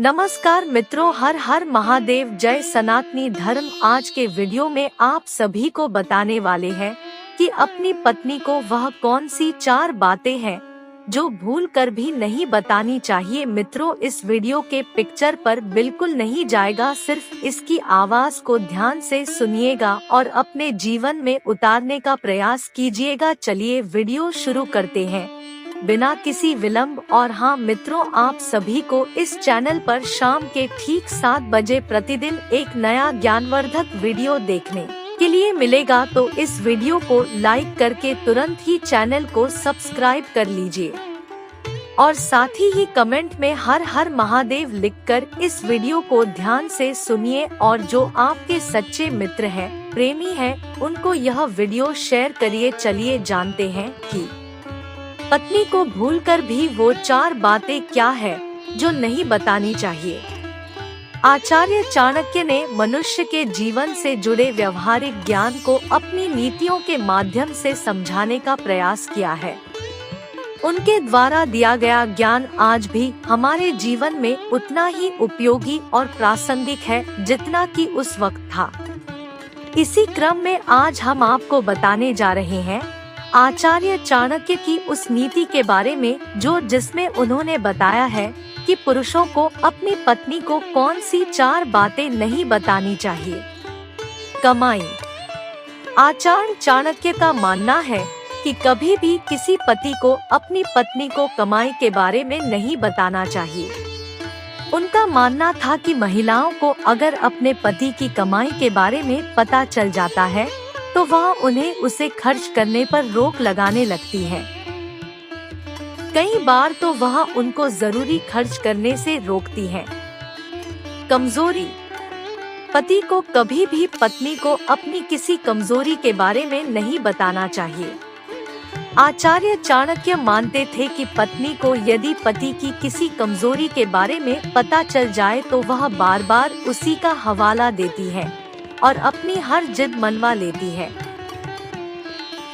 नमस्कार मित्रों, हर हर महादेव, जय सनातनी धर्म। आज के वीडियो में आप सभी को बताने वाले हैं कि अपनी पत्नी को वह कौन सी 4 बातें हैं जो भूल कर भी नहीं बतानी चाहिए। मित्रों, इस वीडियो के पिक्चर पर बिल्कुल नहीं जाएगा, सिर्फ इसकी आवाज को ध्यान से सुनिएगा और अपने जीवन में उतारने का प्रयास कीजिएगा। चलिए वीडियो शुरू करते हैं बिना किसी विलंब। और हाँ मित्रों, आप सभी को इस चैनल पर शाम के ठीक 7 बजे प्रतिदिन एक नया ज्ञानवर्धक वीडियो देखने के लिए मिलेगा, तो इस वीडियो को लाइक करके तुरंत ही चैनल को सब्सक्राइब कर लीजिए और साथ ही कमेंट में हर हर महादेव लिखकर इस वीडियो को ध्यान से सुनिए। और जो आपके सच्चे मित्र हैं, प्रेमी हैं, उनको यह वीडियो शेयर करिए। चलिए जानते हैं कि पत्नी को भूलकर भी वो 4 बातें क्या है जो नहीं बतानी चाहिए। आचार्य चाणक्य ने मनुष्य के जीवन से जुड़े व्यवहारिक ज्ञान को अपनी नीतियों के माध्यम से समझाने का प्रयास किया है। उनके द्वारा दिया गया ज्ञान आज भी हमारे जीवन में उतना ही उपयोगी और प्रासंगिक है जितना कि उस वक्त था। इसी क्रम में आज हम आपको बताने जा रहे हैं आचार्य चाणक्य की उस नीति के बारे में जिसमें उन्होंने बताया है कि पुरुषों को अपनी पत्नी को कौन सी 4 बातें नहीं बतानी चाहिए। कमाई। आचार्य चाणक्य का मानना है कि कभी भी किसी पति को अपनी पत्नी को कमाई के बारे में नहीं बताना चाहिए। उनका मानना था कि महिलाओं को अगर अपने पति की कमाई के बारे में पता चल जाता है तो वह उन्हें उसे खर्च करने पर रोक लगाने लगती है। कई बार तो वह उनको जरूरी खर्च करने से रोकती है। कमजोरी। पति को कभी भी पत्नी को अपनी किसी कमजोरी के बारे में नहीं बताना चाहिए। आचार्य चाणक्य मानते थे कि पत्नी को यदि पति की किसी कमजोरी के बारे में पता चल जाए तो वह बार बार उसी का हवाला देती है और अपनी हर जिद मनवा लेती है।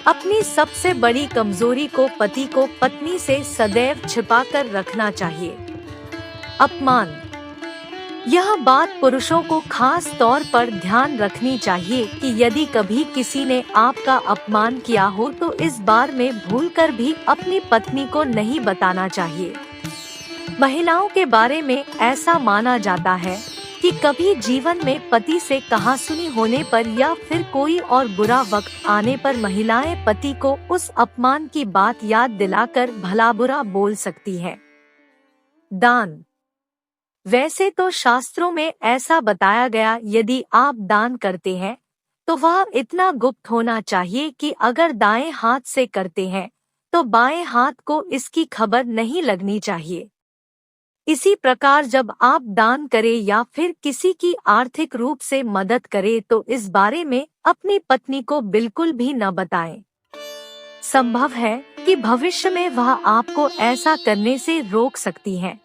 अपनी सबसे बड़ी कमजोरी को पति को पत्नी से सदैव छिपाकर रखना चाहिए। अपमान। यह बात पुरुषों को खास तौर पर ध्यान रखनी चाहिए कि यदि कभी किसी ने आपका अपमान किया हो तो इस बारे में भूलकर भी अपनी पत्नी को नहीं बताना चाहिए। महिलाओं के बारे में ऐसा माना जाता है कि कभी जीवन में पति से कहासुनी होने पर या फिर कोई और बुरा वक्त आने पर महिलाएं पति को उस अपमान की बात याद दिलाकर भला बुरा बोल सकती हैं। दान। वैसे तो शास्त्रों में ऐसा बताया गया, यदि आप दान करते हैं तो वह इतना गुप्त होना चाहिए कि अगर दाएं हाथ से करते हैं तो बाएं हाथ को इसकी खबर नहीं लगनी चाहिए। इसी प्रकार जब आप दान करें या फिर किसी की आर्थिक रूप से मदद करें तो इस बारे में अपनी पत्नी को बिल्कुल भी न बताएं। संभव है कि भविष्य में वह आपको ऐसा करने से रोक सकती हैं।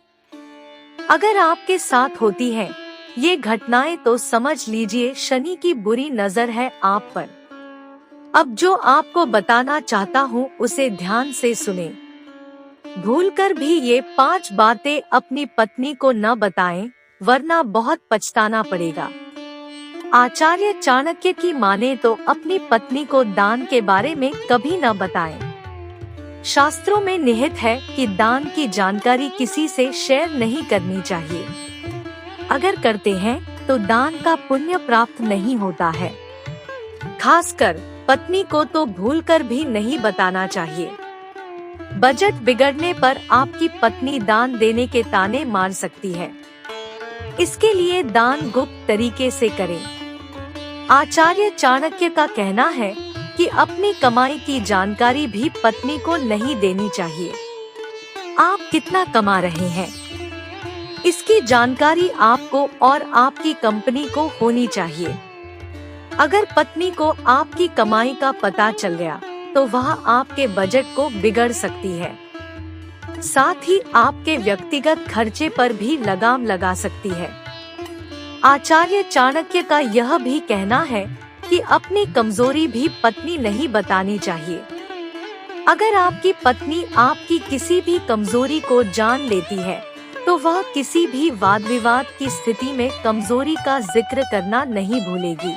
अगर आपके साथ होती हैं ये घटनाएं तो समझ लीजिए शनि की बुरी नजर है आप पर। अब जो आपको बताना चाहता हूँ उसे ध्यान से सुनें। भूलकर भी ये 5 बातें अपनी पत्नी को न बताएं, वरना बहुत पछताना पड़ेगा। आचार्य चाणक्य की माने तो अपनी पत्नी को दान के बारे में कभी न बताएं। शास्त्रों में निहित है कि दान की जानकारी किसी से शेयर नहीं करनी चाहिए। अगर करते हैं तो दान का पुण्य प्राप्त नहीं होता है। खासकर पत्नी को तो भूलकर भी नहीं बताना चाहिए। बजट बिगड़ने पर आपकी पत्नी दान देने के ताने मार सकती है, इसके लिए दान गुप्त तरीके से करें। आचार्य चाणक्य का कहना है कि अपनी कमाई की जानकारी भी पत्नी को नहीं देनी चाहिए। आप कितना कमा रहे हैं इसकी जानकारी आपको और आपकी कंपनी को होनी चाहिए। अगर पत्नी को आपकी कमाई का पता चल गया तो वह आपके बजट को बिगड़ सकती है, साथ ही आपके व्यक्तिगत खर्चे पर भी लगाम लगा सकती है। आचार्य चाणक्य का यह भी कहना है कि अपनी कमजोरी भी पत्नी नहीं बतानी चाहिए। अगर आपकी पत्नी आपकी किसी भी कमजोरी को जान लेती है तो वह किसी भी वाद विवाद की स्थिति में कमजोरी का जिक्र करना नहीं भूलेगी।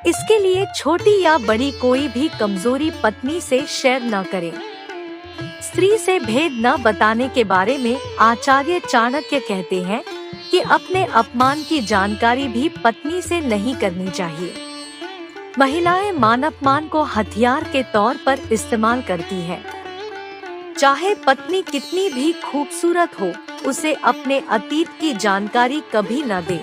इसके लिए छोटी या बड़ी कोई भी कमजोरी पत्नी से शेयर न करे। स्त्री से भेद न बताने के बारे में आचार्य चाणक्य कहते हैं कि अपने अपमान की जानकारी भी पत्नी से नहीं करनी चाहिए। महिलाएं मान अपमान को हथियार के तौर पर इस्तेमाल करती हैं। चाहे पत्नी कितनी भी खूबसूरत हो, उसे अपने अतीत की जानकारी कभी न दे।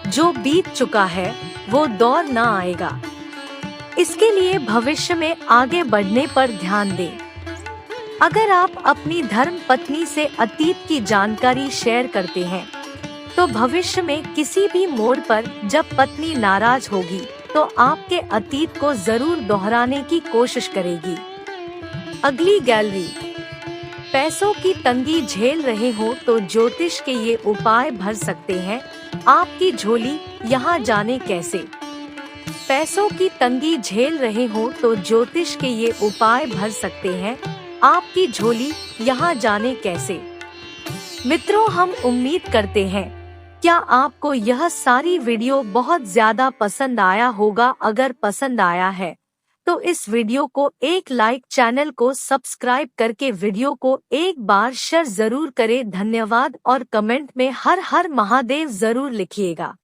जो बीत चुका है वो दौर न आएगा। इसके लिए भविष्य में आगे बढ़ने पर ध्यान दें। अगर आप अपनी धर्म पत्नी से अतीत की जानकारी शेयर करते हैं, तो भविष्य में किसी भी मोड़ पर जब पत्नी नाराज होगी तो आपके अतीत को जरूर दोहराने की कोशिश करेगी। अगली गैलरी। पैसों की तंगी झेल रहे हो तो ज्योतिष के ये उपाय भर सकते हैं आपकी झोली, यहाँ जाने कैसे। पैसों की तंगी झेल रहे हो तो ज्योतिष के ये उपाय भर सकते हैं आपकी झोली, यहाँ जाने कैसे। मित्रों, हम उम्मीद करते हैं क्या आपको यह सारी वीडियो बहुत ज्यादा पसंद आया होगा। अगर पसंद आया है तो इस वीडियो को एक लाइक, चैनल को सब्सक्राइब करके वीडियो को एक बार शेयर जरूर करें। धन्यवाद और कमेंट में हर हर महादेव जरूर लिखिएगा।